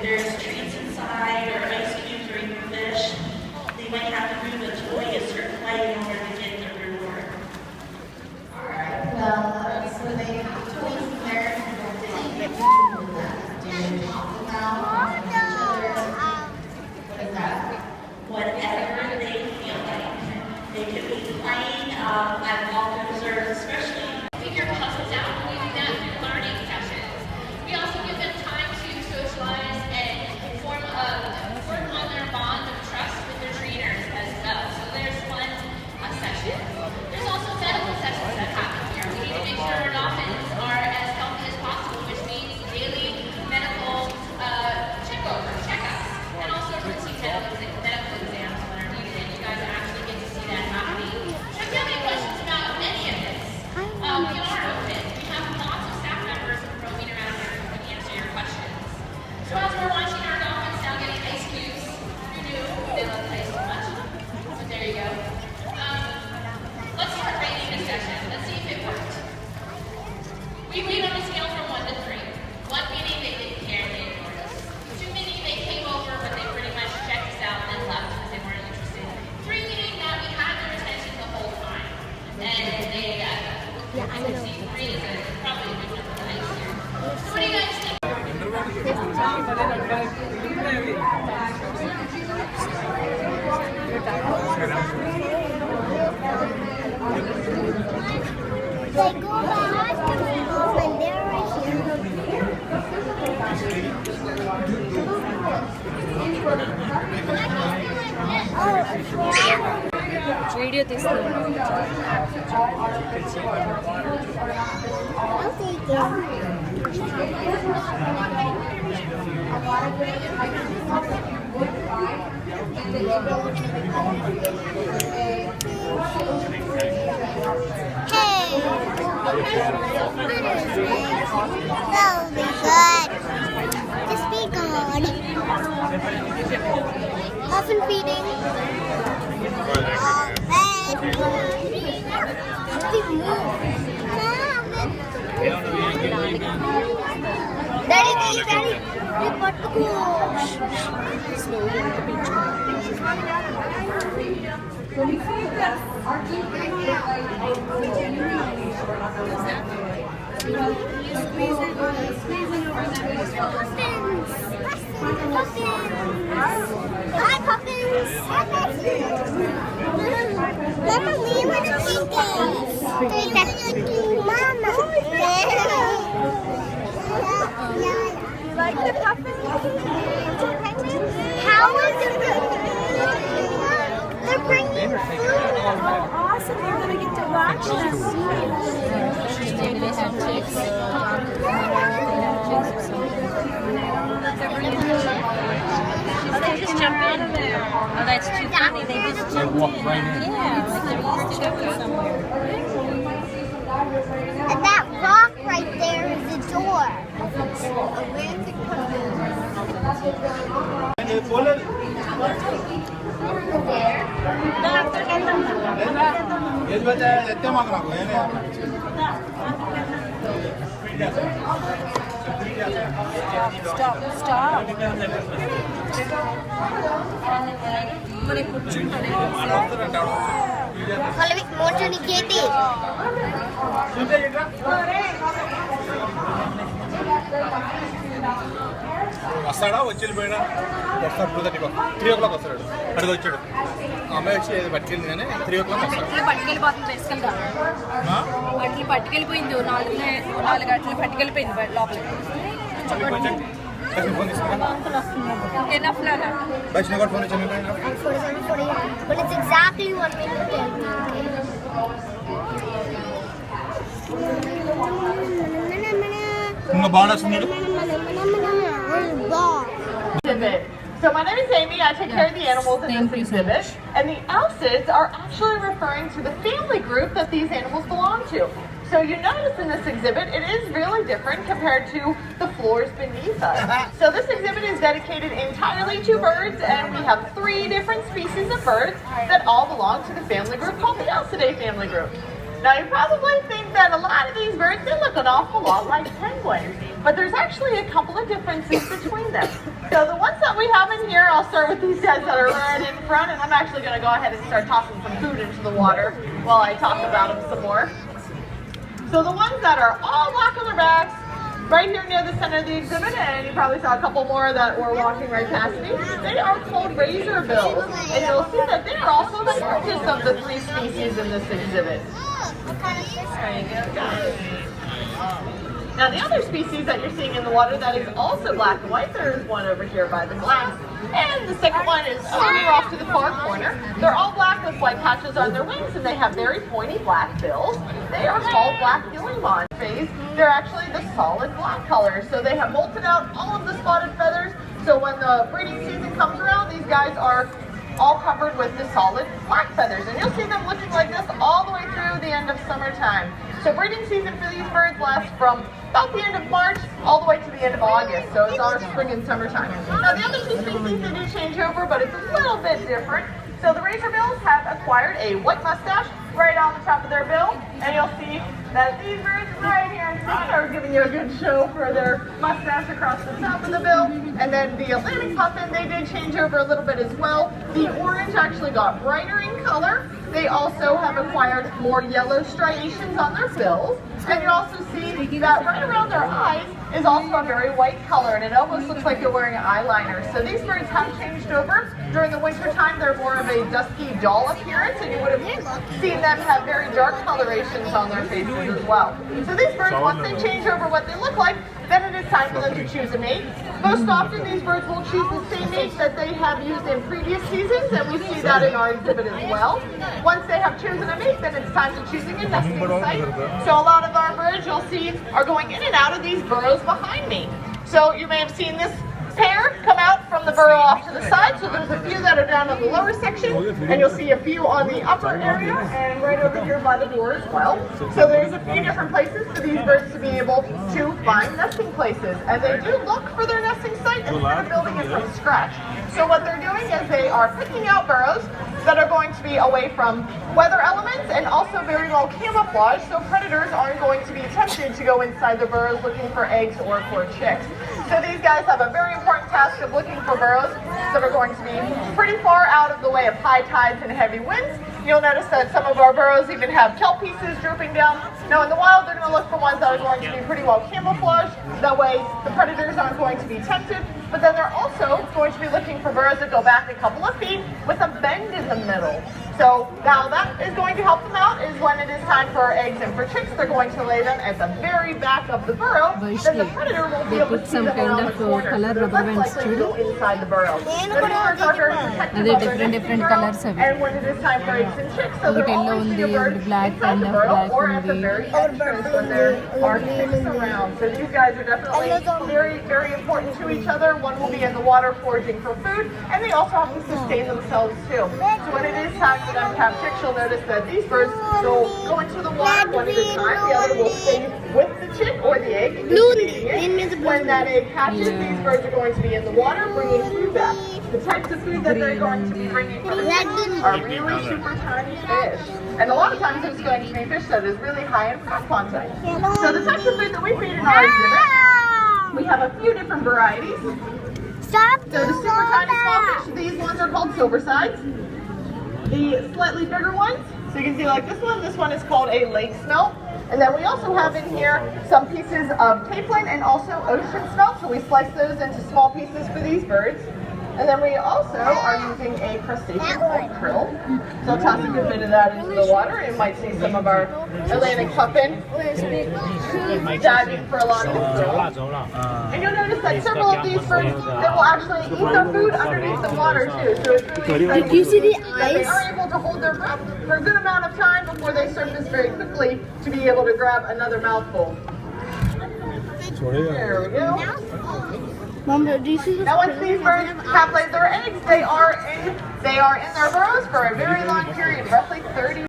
there's treats inside or ice cubes or even fish, they might have to move a toy a certain way in order to get their reward. Alright, well, so they have toys in there and they get to move that. Do you talk about each other? What is that? Whatever they feel like. They could be playing at Dolphins or especially figure puzzles out, and we do that through learning sessions. We also give them time to socialize and work on their bond of trust with their trainers as well. So there's fun sessions. There's also medical sessions that happen here. We need to make sure our dolphins are as healthy as possible, which means daily medical checkups, and also routine medical exams when are needed. And you guys actually get to see that happening. If you have any questions about any of this, we are open. We have lots of staff members roaming around here who can answer your questions. So as we're watching our dolphins now getting ice cubes, who knew they love ice so much? But there you go. Let's start rating this session. Let's see if it worked. We rate on a scale from 1 to 3. 1 meaning they didn't care and they ignored us. 2 meaning they came over but they pretty much checked us out and left because they weren't interested. 3 meaning that we had their attention the whole time. And they Yeah, I know. 3 is probably a good number for ice here. So what do you guys think? They go back to my home and they're right here. Video తీస్తున్నాను. I'll take Hey! That'll be good. Just be good. Puffin feeding. Daddy, we got to go. Slowly with the picture. Puffins! Hi, Puffins! Mama, we want to eat this. Mama! You like the Puffins? How is it? They're bringing food. Awesome, you're going to get to watch them. Oh, they just jump in. Oh, that's too funny. They just jump in. Walk right in. Yeah, like they're used to going somewhere. And that rock right there is the door. Stop. మరి కూర్చుంటారు. Follow motor ni Katie. వస్తాడా వచ్చి వెళ్ళిపోయాడా వస్తాడు 3 o'clock వస్తాడు అడిగి వచ్చాడు అమ్మాయి వచ్చి పట్టుకెళ్ళింది కానీ 3 o'clock వస్తాడు పట్టుకెళ్ళిపోతుంది బేసికల్గా వాటిని పట్టుకెళ్ళిపోయింది 4 గంటలు పట్టుకెళ్ళిపోయింది లోపలికి ఫోన్ తీసుకున్నా ఎనఫ్ లాగా బయట ఫోన్ వచ్చాను But it's exactly 1 minute. ఇంకా బాగా వస్తున్నాడు So my name is Amy. I take care of the animals in this exhibit. And the outsids are actually referring to the family group that these animals belong to. So you notice in this exhibit, it is really different compared to the floors beneath us. So this exhibit is dedicated entirely to birds, and we have 3 different species of birds that all belong to the family group called the Alcidae family group. Now you probably think that a lot of these birds, they look an awful lot like penguins. but there's actually a couple of differences between them. So the ones that we have in here, I'll start with these guys that are right in front, and I'm actually going to go ahead and start tossing some food into the water while I talk about them some more. So the ones that are all black on their backs, right here near the center of the exhibit, and you probably saw a couple more that were walking right past me, they are called razor bills. And you'll see that they are also the largest of the 3 species in this exhibit. There you go. Now the other species that you're seeing in the water that is also black and white, there is one over here by the glass. And the second one is over off to the far corner. They're all black with white patches on their wings, and they have very pointy black bills. They are called black guillemot phase. They're actually the solid black color. So they have molted out all of the spotted feathers. So when the breeding season comes around, these guys are all covered with the solid black feathers. And you'll see them looking like this all the way through the end of summertime. So breeding season for these birds lasts from about the end of March all the way to the end of August. So it's our spring and summertime. Now the other 2 species, they do change over, but it's a little bit different. So the razor bills have acquired a white mustache right on the top of their bill, and you'll see that these birds right here in front are giving you a good show for their mustache across the top of the bill. And then the Atlantic puffin, they did change over a little bit as well. The orange actually got brighter in color. They also have acquired more yellow striations on their bills. And you also see that right around their eyes is also a very white color, and it almost looks like you're wearing eyeliner. So these birds have changed over. During the winter time, they're more of a dusky dull appearance, and you would have seen them have very dark colorations on their faces as well. So these birds, once they change over what they look like, then it is time for them to choose a mate. Most often these birds will choose the same mate that they have used in previous seasons, and we see that in our exhibit as well. Once they have chosen a mate, then it's time to choosing a nesting site. So a lot of our birds you'll see are going in and out of these burrows behind me. So you may have seen this pair come out from the burrow off to the side. So there's a few that are down in the lower section, and you'll see a few on the upper area and right over here by the door as well. So there's a few different places for these birds to be able to find nesting places. And they do look for their nesting site instead of building it from scratch. So what they're doing is they are picking out burrows that are going to be away from weather elements and also very well camouflaged, so predators aren't going to be tempted to go inside the burrows looking for eggs or for chicks. So these guys have a very important task of looking for burrows that are going to be pretty far out of the way of high tides and heavy winds. You'll notice that some of our burrows even have kelp pieces drooping down. Now in the wild, they're going to look for ones that are going to be pretty well camouflaged. That way the predators aren't going to be tempted. But then they're also going to be looking for burrows that go back a couple of feet with a bend in the middle. So now that is going to help them out is when it is time for eggs and for chicks, they're going to lay them at the very back of the burrow. Then the predator won't be able to see them around the corner. So they're less likely to go inside the burrow. These birds are very protective of their nesting burrow, and when it is time for eggs and chicks, so they'll always see a bird inside the burrow or at the very entrance when there are chicks around. So these guys are definitely very, very important to each other. One will be in the water foraging for food, and they also have to sustain themselves too. So when it is time for them to have chicks, you'll notice that these birds will go into the water one at a time. The other will stay with the chick or the egg. When that egg hatches, these birds are going to be in the water bringing food back. The types of food that they're going to be bringing for the chicks are really super tiny fish. And a lot of times it's going to be fish that is really high in fat content. So the types of food that we feed in our exhibit, we have a few different varieties. So the super tiny small fish, these ones are called silver sides. The slightly bigger ones, so you can see like this one is called a lake smelt. And then we also have in here some pieces of capelin and also ocean smelt, so we slice those into small pieces for these birds. And then we also are using a crustacean called krill. So toss a good bit of that into the water, and you might see some of our Atlantic puffin diving for a lot of this krill. And you'll notice that several of these birds, they will actually eat their food underneath the water too. So it's really exciting. Do you see the that they are able to hold their breath for a good amount of time before they surface very quickly to be able to grab another mouthful. There we go. Mom, do you see this? Now once these birds have laid their eggs, they are in their burrows for a very long period, roughly 30